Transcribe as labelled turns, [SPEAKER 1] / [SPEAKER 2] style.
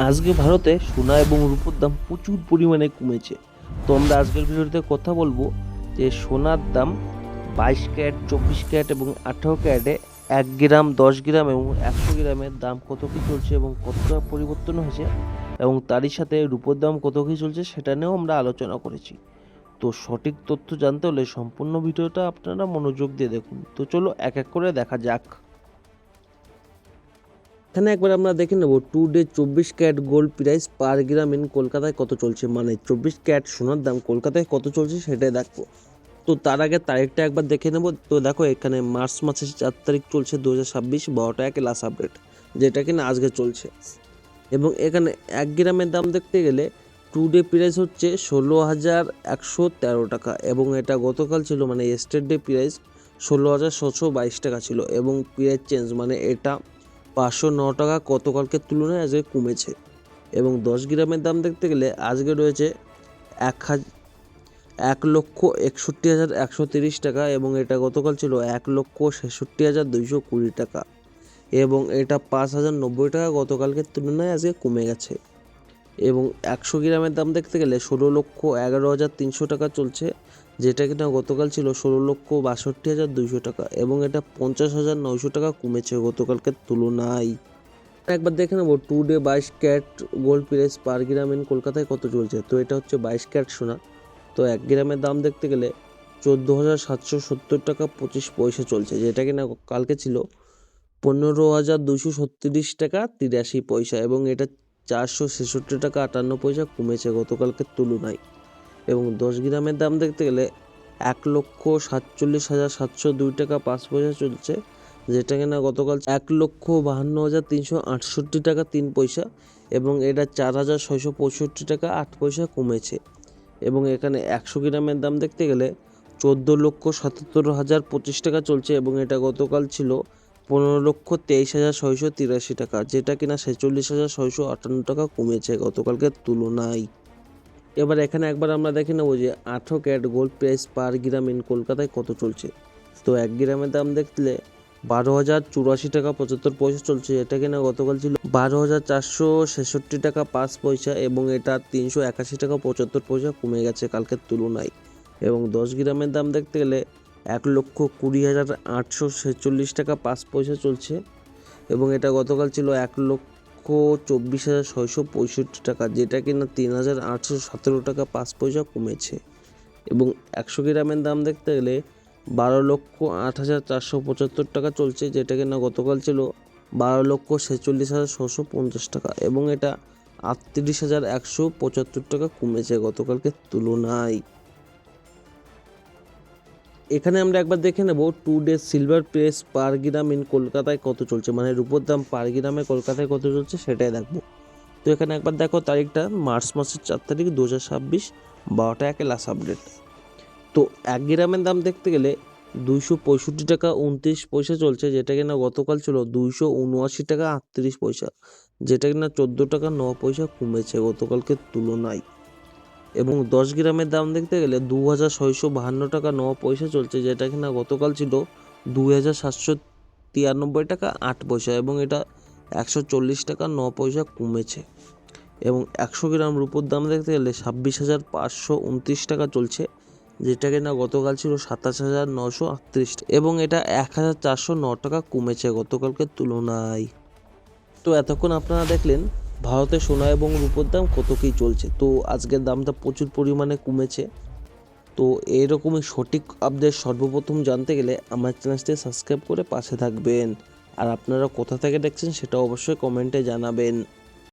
[SPEAKER 1] আজকে ভারতে সোনা এবং রূপোর দাম প্রচুর পরিমাণে কমেছে। তো আমরা আজকের ভিডিওতে কথা বলবো যে সোনার দাম 22 ক্যারেট, 24 ক্যারেট এবং 18 ক্যারেটে 1 গ্রাম, 10 গ্রাম এবং 100 গ্রামের দাম কত কী চলছে এবং কতটা পরিবর্তন হয়েছে, এবং তারই সাথে রূপোর দাম কত কী চলছে সেটা নিয়েও আমরা আলোচনা করেছি। তো সঠিক তথ্য জানতে হলে সম্পূর্ণ ভিডিওটা আপনারা মনোযোগ দিয়ে দেখুন। তো চলো এক এক করে দেখা যাক। এখানে একবার আমরা দেখে নেব today 24 carat gold price per gram in কলকাতায় কত চলছে, মানে 24 ক্যারেট সোনার দাম কলকাতায় কত চলছে সেটাই দেখবো। তো তার আগে তারিখটা একবার দেখে নেব। তো দেখো এখানে মার্চ মাসের 4 তারিখ চলছে 2026, 12টা 1 লাস্ট আপডেট, যেটা কিনা আজকে চলছে। এবং এখানে 1 গ্রামের দাম দেখতে গেলে টুডে প্রাইস হচ্ছে 16,113 টাকা, এবং এটা গতকাল ছিল মানে ইয়েস্টারডে প্রাইস 16,722 টাকা ছিল, এবং প্রাইস চেঞ্জ মানে এটা 509 টাকা গতকালকের তুলনায় আজকে কমেছে। এবং 10 গ্রামের দাম দেখতে গেলে আজকে রয়েছে 1,61,130 টাকা, এবং এটা গতকাল ছিল 1,66,220 টাকা, এবং এটা 5,090 টাকা গতকালকের তুলনায় আজকে কমে গেছে। এবং 100 গ্রামের দাম দেখতে গেলে 16,11,300 টাকা চলছে, যেটা কিনা গতকাল ছিল 16,62,200 টাকা, এবং এটা 50,900 টাকা কমেছে গতকালকের তুলনায়। একবার দেখে নেবো today 22 carat gold price per gram in কলকাতায় কত চলছে। তো এটা হচ্ছে 22 ক্যারেট সোনা। তো 1 গ্রামের দাম দেখতে গেলে 14,770 টাকা 25 পয়সা চলছে, যেটা কিনা কালকে ছিল 15,236 টাকা 83 পয়সা, এবং এটা 466 টাকা 58 পয়সা কমেছে গতকালকের তুলনায়। এবং 10 গ্রামের দাম দেখতে গেলে 1,47,702 টাকা 5 পয়সা চলছে, যেটা কিনা গতকাল 1,52,368 টাকা 3 পয়সা, এবং এটা 4,665 টাকা 8 পয়সা কমেছে। এবং এখানে 100 গ্রামের দাম দেখতে গেলে 14,77,025 টাকা চলছে, এবং এটা গতকাল ছিল 15,23,683 টাকা, যেটা কিনা 46,658 টাকা কমেছে গতকালকের তুলনায়। এবার এখানে একবার আমরা দেখে নেবো যে 18 carat gold price per gram in কলকাতায় কত চলছে। তো 1 গ্রামের দাম দেখলে 12,084 টাকা 75 পয়সা চলছে, এটা কিনা গতকাল ছিল 12,466 টাকা 5 পয়সা, এবং এটা 381 টাকা 75 পয়সা কমে গেছে কালকের তুলনায়। এবং 10 গ্রামের দাম দেখতে গেলে 1,20,846 টাকা 5 পয়সা চলছে, এবং এটা গতকাল ছিল 1,24,665 টাকা, যেটা কিনা 3,817 টাকা 5 পয়সা কমেছে। এবং 100 গ্রামের দাম দেখতে গেলে 12,08,475 টাকা চলছে, যেটা কিনা গতকাল ছিল 12,46,650 টাকা, এবং এটা 38,175 টাকা কমেছে গতকালকে তুলনায়। এখানে আমরা একবার দেখে নেব today silver price per gram in কলকাতায় কত চলছে, মানে রূপোর দাম পার গ্রামে কলকাতায় কত চলছে সেটাই দেখবো। তো এখানে একবার দেখো তারিখটা মার্চ মাসের 4 তারিখ 2026, 12টা 1 লাস্ট আপডেট। তো 1 গ্রামের দাম দেখতে গেলে 265 টাকা 29 পয়সা চলছে, যেটা কিনা গতকাল ছিল 279 টাকা 38 পয়সা, যেটা কিনা 14 টাকা 9 পয়সা কমেছে গতকালকের তুলনায়। এবং 10 গ্রামের দাম দেখতে গেলে 2,652 টাকা 9 পয়সা চলছে, যেটা কিনা গতকাল ছিল 2,793 টাকা 8 পয়সা, এবং এটা 140 টাকা 9 পয়সা কমেছে। এবং 100 গ্রাম রূপোর দাম দেখতে গেলে 26,529 টাকা চলছে, যেটা কিনা গতকাল ছিল 27,938, এবং এটা 1,409 টাকা কমেছে গতকালকের তুলনায়। তো এতক্ষণ আপনারা দেখলেন ভারতে সোনা এবং রূপোর দাম কত কী চলছে। তো আজকের দামটা প্রচুর পরিমাণে কমেছে। তো এরকমই সঠিক আপডেট সর্বপ্রথম জানতে গেলে আমার চ্যানেলটি সাবস্ক্রাইব করে পাশে থাকবেন, আর আপনারা কোথা থেকে দেখছেন সেটা অবশ্যই কমেন্টে জানাবেন।